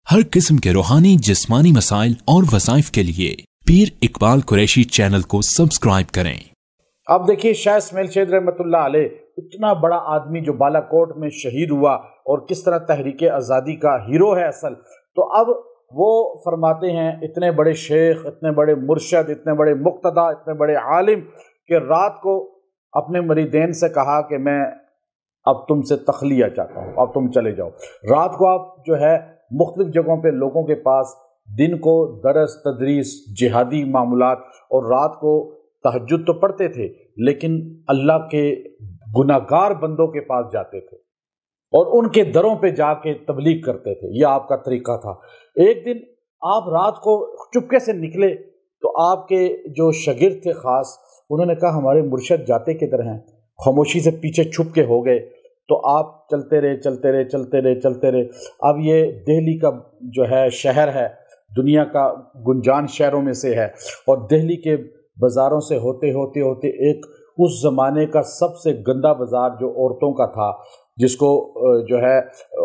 हर किस्म के रूहानी जिस्मानी मसाइल और वज़ाइफ के लिए पीर इकबाल कुरैशी चैनल को सब्सक्राइब करें। अब देखिए शाह इस्माइल शहीद रहमतुल्लाह अलैह इतना बड़ा आदमी जो बालाकोट में शहीद हुआ और किस तरह तहरीक आज़ादी का हीरो है असल। तो अब वो फरमाते हैं इतने बड़े शेख, इतने बड़े मुर्शद, इतने बड़े मुक्तदा, इतने बड़े आलिम कि रात को अपने मरीदैन से कहा कि मैं अब तुमसे तखलिया चाहता हूँ, अब तुम चले जाओ। रात को आप जो है मुख्तलिफ जगहों पे लोगों के पास, दिन को दरस तदरीस जिहादी मामूलात, और रात को तहज्जुद तो पढ़ते थे लेकिन अल्लाह के गुनाहगार बंदों के पास जाते थे और उनके दरों पे जाके तबलीग करते थे। यह आपका तरीका था। एक दिन आप रात को चुपके से निकले तो आपके जो शागिर्द थे ख़ास, उन्होंने कहा हमारे मुर्शद जाते किधर हैं। खामोशी से पीछे छुप के हो गए तो आप चलते रहे। अब ये दिल्ली का जो है शहर है, दुनिया का गुंजान शहरों में से है, और दिल्ली के बाज़ारों से होते होते एक उस ज़माने का सबसे गंदा बाज़ार जो औरतों का था, जिसको जो है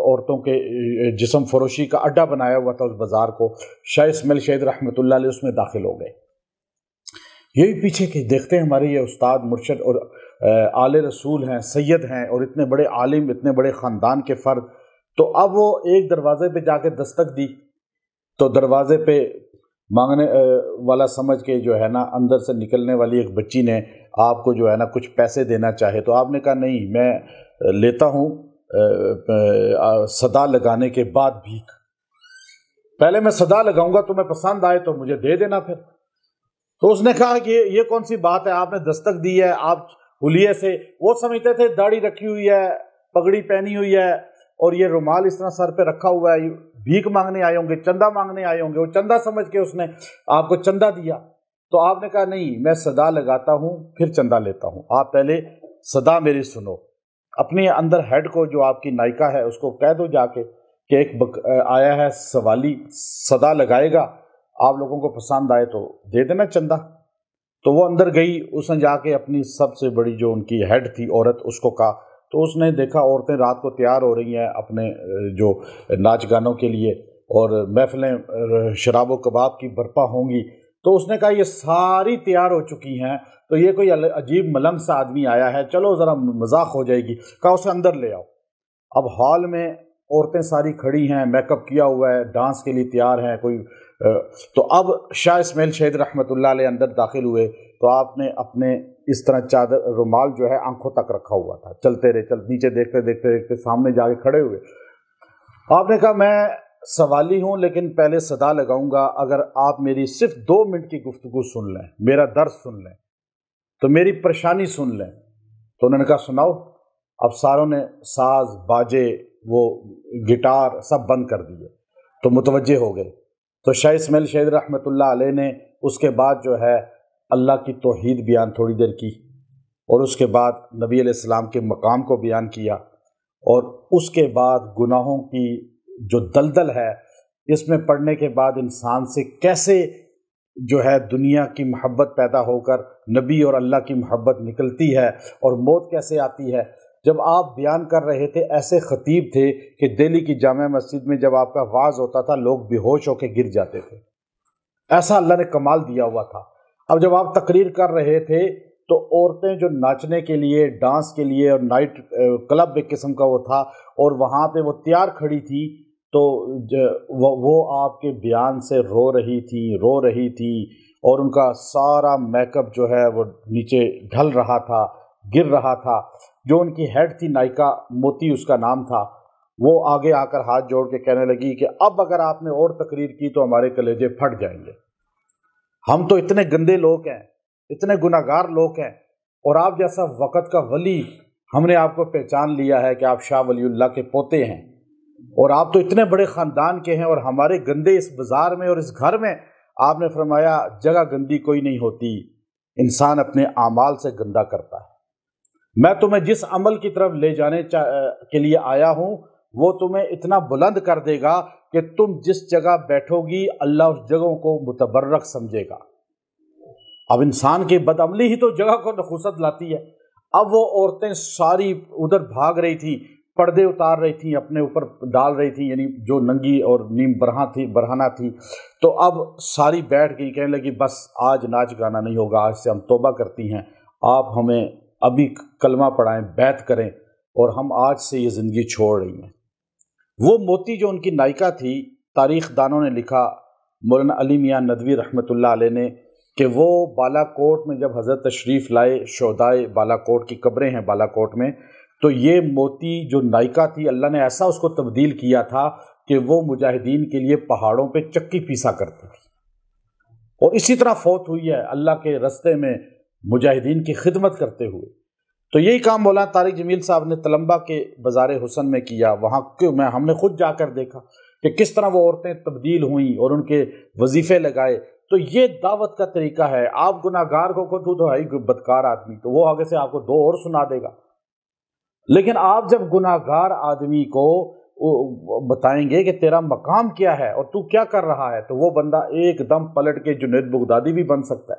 औरतों के जिस्म फरोशी का अड्डा बनाया हुआ था, उस बाज़ार को शाह इस्माइल शहीद रहमतुल्लाह अलैह उसमें दाखिल हो गए। यही पीछे के देखते हैं हमारे ये उस्ताद मुर्शद और आले रसूल हैं, सैयद हैं, और इतने बड़े आलिम, इतने बड़े ख़ानदान के फ़र्द। तो अब वो एक दरवाज़े पे जाके दस्तक दी तो दरवाज़े पे मांगने वाला समझ के जो है ना अंदर से निकलने वाली एक बच्ची ने आपको जो है ना कुछ पैसे देना चाहे तो आपने कहा नहीं, मैं लेता हूँ सदा लगाने के बाद भीख। पहले मैं सदा लगाऊंगा, तुम्हें पसंद आए तो मुझे दे देना फिर। तो उसने कहा कि ये कौन सी बात है, आपने दस्तक दी है, आप हुलिये से, वो समझते थे दाढ़ी रखी हुई है, पगड़ी पहनी हुई है और ये रुमाल इस तरह सर पे रखा हुआ है, भीख मांगने आए होंगे, चंदा मांगने आए होंगे। वो चंदा समझ के उसने आपको चंदा दिया। तो आपने कहा नहीं, मैं सदा लगाता हूँ फिर चंदा लेता हूँ, आप पहले सदा मेरी सुनो। अपने अंदर हेड को, जो आपकी नायिका है, उसको कह दो जाके कि एक आया है सवाली, सदा लगाएगा, आप लोगों को पसंद आए तो दे देना चंदा। तो वो अंदर गई, उसने जाके अपनी सबसे बड़ी जो उनकी हेड थी औरत, उसको कहा। तो उसने देखा औरतें रात को तैयार हो रही हैं अपने जो नाच गानों के लिए, और महफिलें शराब व कबाब की बर्पा होंगी। तो उसने कहा ये सारी तैयार हो चुकी हैं, तो ये कोई अजीब मलंग सा आदमी आया है, चलो ज़रा मजाक हो जाएगी। कहा उसे अंदर ले आओ। अब हॉल में औरतें सारी खड़ी हैं, मेकअप किया हुआ है, डांस के लिए तैयार हैं कोई। तो अब शाह इस्माइल शहीद रहमतुल्लाह अलैह अंदर दाखिल हुए तो आपने अपने इस तरह चादर रुमाल जो है आंखों तक रखा हुआ था। चलते रहे, नीचे देखते सामने जाके खड़े हुए। आपने कहा मैं सवाली हूँ लेकिन पहले सदा लगाऊंगा, अगर आप मेरी सिर्फ 2 मिनट की गुफ्तगू सुन लें, मेरा दर्द सुन लें, तो मेरी परेशानी सुन लें। तो उन्होंने कहा सुनाओ। अब सारों ने साज बाजे, वो गिटार सब बंद कर दिए तो मुतवज्जे हो गए। तो शाह इस्माइल शहीद रहमतुल्लाह अलैह ने उसके बाद जो है अल्लाह की तौहीद बयान थोड़ी देर की, और उसके बाद नबी अलैहिस्सलाम के मकाम को बयान किया, और उसके बाद गुनाहों की जो दलदल है, इसमें पढ़ने के बाद इंसान से कैसे जो है दुनिया की मोहब्बत पैदा होकर नबी और अल्लाह की मोहब्बत निकलती है, और मौत कैसे आती है। जब आप बयान कर रहे थे, ऐसे खतीब थे कि दिल्ली की जामा मस्जिद में जब आपका वाज होता था लोग बेहोश होकर गिर जाते थे। ऐसा अल्लाह ने कमाल दिया हुआ था। अब जब आप तकरीर कर रहे थे तो औरतें जो नाचने के लिए, डांस के लिए, और नाइट क्लब एक किस्म का वो था, और वहाँ पे वो तैयार खड़ी थी, तो वो आपके बयान से रो रही थी, और उनका सारा मेकअप जो है वो नीचे ढल रहा था, गिर रहा था। जो उनकी हेड थी नायिका, मोती उसका नाम था, वो आगे आकर हाथ जोड़ के कहने लगी कि अब अगर आपने और तकरीर की तो हमारे कलेजे फट जाएंगे। हम तो इतने गंदे लोग हैं, इतने गुनाहगार लोग हैं, और आप जैसा वक़्त का वली, हमने आपको पहचान लिया है कि आप शाह वलीउल्लाह के पोते हैं, और आप तो इतने बड़े ख़ानदान के हैं, और हमारे गंदे इस बाज़ार में और इस घर में, आपने फरमाया जगह गंदी कोई नहीं होती, इंसान अपने आमाल से गंदा करता है। मैं तुम्हें जिस अमल की तरफ ले जाने के लिए आया हूँ वो तुम्हें इतना बुलंद कर देगा कि तुम जिस जगह बैठोगी अल्लाह उस जगहों को मुतबर्रक समझेगा। अब इंसान की बदअमली ही तो जगह को नखुसत लाती है। अब वो औरतें सारी उधर भाग रही थी پردے اتار رہی تھیں، اپنے اوپر ڈال رہی تھیں، یعنی جو ننگی اور نیم برہنہ تھی، تو اب ساری بیٹھ گئی، کہنے لگی بس آج ناچ گانا نہیں ہوگا، آج سے ہم توبہ کرتی ہیں، آپ ہمیں ابھی کلمہ پڑھائیں، بیعت کریں، اور ہم آج سے یہ زندگی چھوڑ رہی ہیں۔ وہ موتی جو ان کی نائکا تھی، تاریخ دانوں نے لکھا، مولانا علی میاں ندوی رحمۃ اللہ علیہ نے، کہ وہ بالا کوٹ میں جب حضرت تشریف لائے، شہدائے بالا کوٹ کی قبریں ہیں بالا کوٹ میں، تو یہ موتی جو نائکا تھی، اللہ نے ایسا اس کو تبدیل کیا تھا کہ وہ مجاہدین کے لیے پہاڑوں پہ چکی پیسا کرتی تھی، اور اسی طرح فوت ہوئی ہے اللہ کے رستے میں مجاہدین کی خدمت کرتے ہوئے۔ تو یہی کام مولانا طارق جمیل صاحب نے تلمبہ کے بازار حسن میں کیا، وہاں ہم نے خود جا کر دیکھا کہ کس طرح وہ عورتیں تبدیل ہوئیں اور ان کے وظیفے لگائے۔ تو یہ دعوت کا طریقہ ہے۔ آپ گناہ گار کو تو ہے ہی بدکار آدمی، تو وہ آگے سے آپ کو دو اور سنا دے گا، لیکن آپ جب گناہ گار آدمی کو بتائیں گے کہ تیرا مقام کیا ہے اور تو کیا کر رہا ہے، تو وہ بندہ ایک دم پلٹ کے جنید بغدادی بھی بن سکتا ہے۔